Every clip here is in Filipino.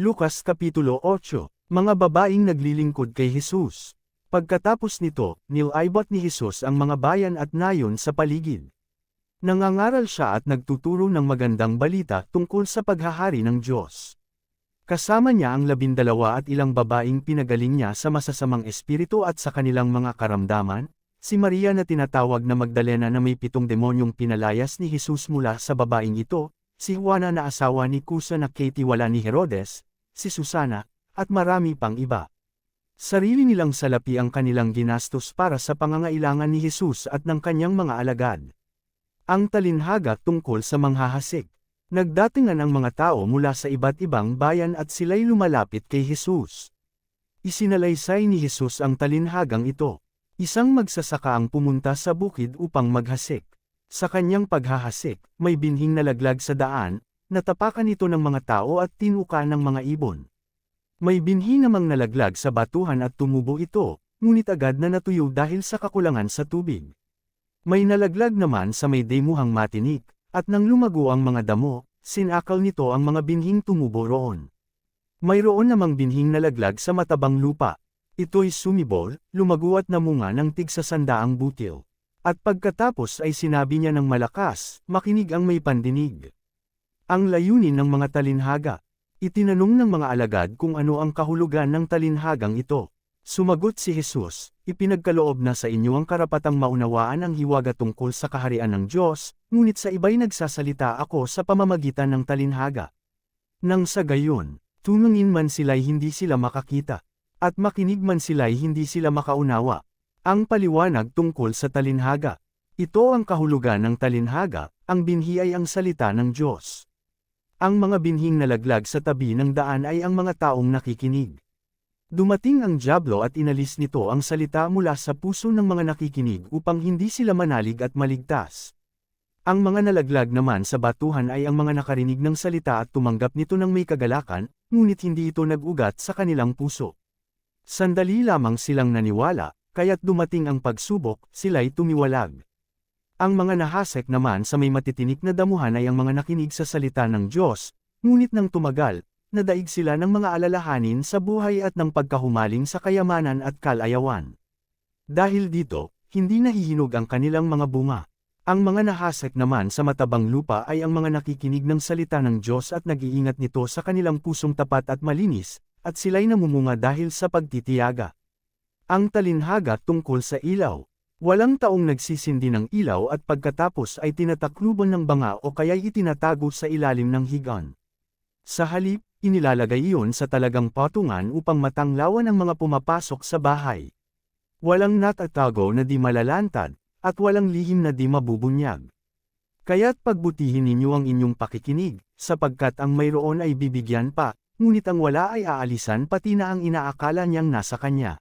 Lukas Kapitulo 8, Mga babaeng naglilingkod kay Jesus. Pagkatapos nito, nilibot ni Jesus ang mga bayan at nayon sa paligid. Nangangaral siya at nagtuturo ng magandang balita tungkol sa paghahari ng Diyos. Kasama niya ang 12 at ilang babaeng pinagaling niya sa masasamang espiritu at sa kanilang mga karamdaman, si Maria na tinatawag na Magdalena na may 7 demonyong pinalayas ni Jesus mula sa babaeng ito, si Juana na asawa ni Kusa na katiwala ni Herodes, si Susana, at marami pang iba. Sarili nilang salapi ang kanilang ginastos para sa pangangailangan ni Jesus at ng kanyang mga alagad. Ang talinhaga tungkol sa manghahasik. Nagdatingan ang mga tao mula sa iba't ibang bayan at sila'y lumalapit kay Jesus. Isinalaysay ni Jesus ang talinhagang ito. Isang magsasaka ang pumunta sa bukid upang maghasik. Sa kanyang paghahasik, may binhing nalaglag sa daan, natapakan ito ng mga tao at tinuka ng mga ibon. May binhi namang nalaglag sa batuhan at tumubo ito, ngunit agad na natuyo dahil sa kakulangan sa tubig. May nalaglag naman sa may demuhang matinik, at nang lumago ang mga damo, sinakal nito ang mga binhing tumubo roon. Mayroon namang binhing nalaglag sa matabang lupa. Ito'y sumibol, lumago at namunga ng tig-100 butil. At pagkatapos ay sinabi niya ng malakas, makinig ang may pandinig. Ang layunin ng mga talinhaga. Itinanong ng mga alagad kung ano ang kahulugan ng talinhagang ito. Sumagot si Jesus, ipinagkaloob na sa inyo ang karapatang maunawaan ang hiwaga tungkol sa kaharian ng Diyos, ngunit sa iba'y nagsasalita ako sa pamamagitan ng talinhaga. Nang sa gayon, tunungin man sila'y hindi sila makakita, at makinig man sila'y hindi sila makaunawa. Ang paliwanag tungkol sa talinhaga. Ito ang kahulugan ng talinhaga, ang binhi ay ang salita ng Diyos. Ang mga binhing nalaglag sa tabi ng daan ay ang mga taong nakikinig. Dumating ang dyablo at inalis nito ang salita mula sa puso ng mga nakikinig upang hindi sila manalig at maligtas. Ang mga nalaglag naman sa batuhan ay ang mga nakarinig ng salita at tumanggap nito ng may kagalakan, ngunit hindi ito nag-ugat sa kanilang puso. Sandali lamang silang naniwala, kaya't dumating ang pagsubok, sila'y tumiwalag. Ang mga nahasek naman sa may matitinik na damuhan ay ang mga nakinig sa salita ng Diyos, ngunit nang tumagal, nadaig sila ng mga alalahanin sa buhay at ng pagkahumaling sa kayamanan at kalayawan. Dahil dito, hindi nahihinog ang kanilang mga bunga. Ang mga nahasek naman sa matabang lupa ay ang mga nakikinig ng salita ng Diyos at nag-iingat nito sa kanilang pusong tapat at malinis, at sila'y namumunga dahil sa pagtitiyaga. Ang talinhaga tungkol sa ilaw. Walang taong nagsisindi ng ilaw at pagkatapos ay tinatakluban ng banga o kaya'y itinatago sa ilalim ng higan. Sa halip, inilalagay iyon sa talagang patungan upang matanglawan ang mga pumapasok sa bahay. Walang natatago na di malalantad, at walang lihim na di mabubunyag. Kaya't pagbutihin ninyo ang inyong pakikinig, sapagkat ang mayroon ay bibigyan pa, ngunit ang wala ay aalisan pati na ang inaakala niyang nasa kanya.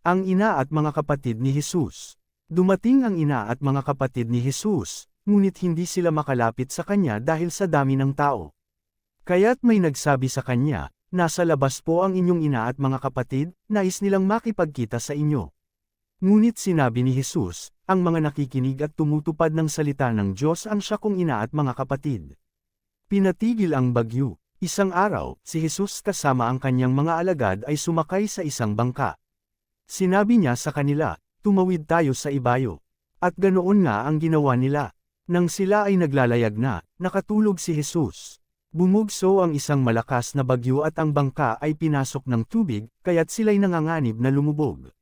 Ang ina at mga kapatid ni Jesus. Dumating ang ina at mga kapatid ni Jesus, ngunit hindi sila makalapit sa kanya dahil sa dami ng tao. Kaya't may nagsabi sa kanya, nasa labas po ang inyong ina at mga kapatid, nais nilang makipagkita sa inyo. Ngunit sinabi ni Jesus, ang mga nakikinig at tumutupad ng salita ng Diyos ang siya kong ina at mga kapatid. Pinatigil ang bagyo. Isang araw, si Jesus kasama ang kanyang mga alagad ay sumakay sa isang bangka. Sinabi niya sa kanila, tumawid tayo sa ibayo. At ganoon nga ang ginawa nila. Nang sila ay naglalayag na, nakatulog si Jesus. Bumugso ang isang malakas na bagyo at ang bangka ay pinasok ng tubig, kaya't sila'y nanganganib na lumubog.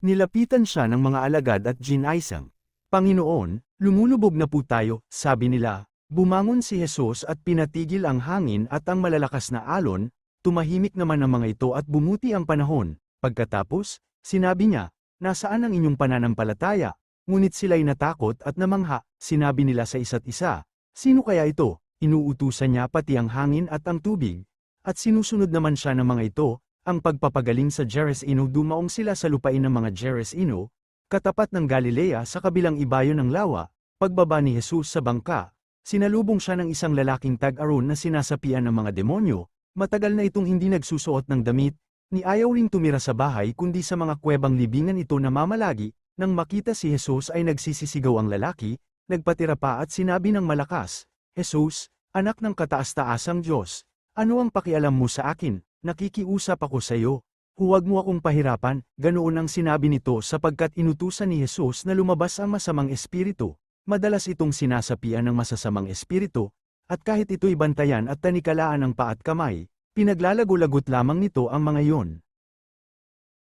Nilapitan siya ng mga alagad at ginaisang, Panginoon, lumulubog na po tayo, sabi nila. Bumangon si Jesus at pinatigil ang hangin at ang malalakas na alon, tumahimik naman ang mga ito at bumuti ang panahon. Pagkatapos, sinabi niya, nasaan ang inyong pananampalataya? Ngunit sila'y natakot at namangha, sinabi nila sa isa't isa, sino kaya ito? Inuutusan niya pati ang hangin at ang tubig, at sinusunod naman siya ng mga ito, ang pagpapagaling sa Geresino. Dumaong sila sa lupain ng mga Geresino, katapat ng Galilea sa kabilang ibayo ng lawa. Pagbaba ni Jesus sa bangka, sinalubong siya ng isang lalaking tag-aron na sinasapian ng mga demonyo, matagal na itong hindi nagsusuot ng damit, ni ayaw ring tumira sa bahay kundi sa mga kuwebang libingan ito namamalagi. Nang makita si Jesus ay nagsisisigaw ang lalaki, nagpatira pa at sinabi ng malakas, Jesus, anak ng kataas-taasang Diyos, Ano ang pakialam mo sa akin? Nakikiusap ako sa iyo. Huwag mo akong pahirapan, ganoon ang sinabi nito sapagkat inutusan ni Jesus na lumabas ang masamang espiritu. Madalas itong sinasapian ng masasamang espiritu, at kahit ito'y bantayan at tanikalaan ng paa at kamay, pinaglalago-lagot lamang nito ang mga iyon.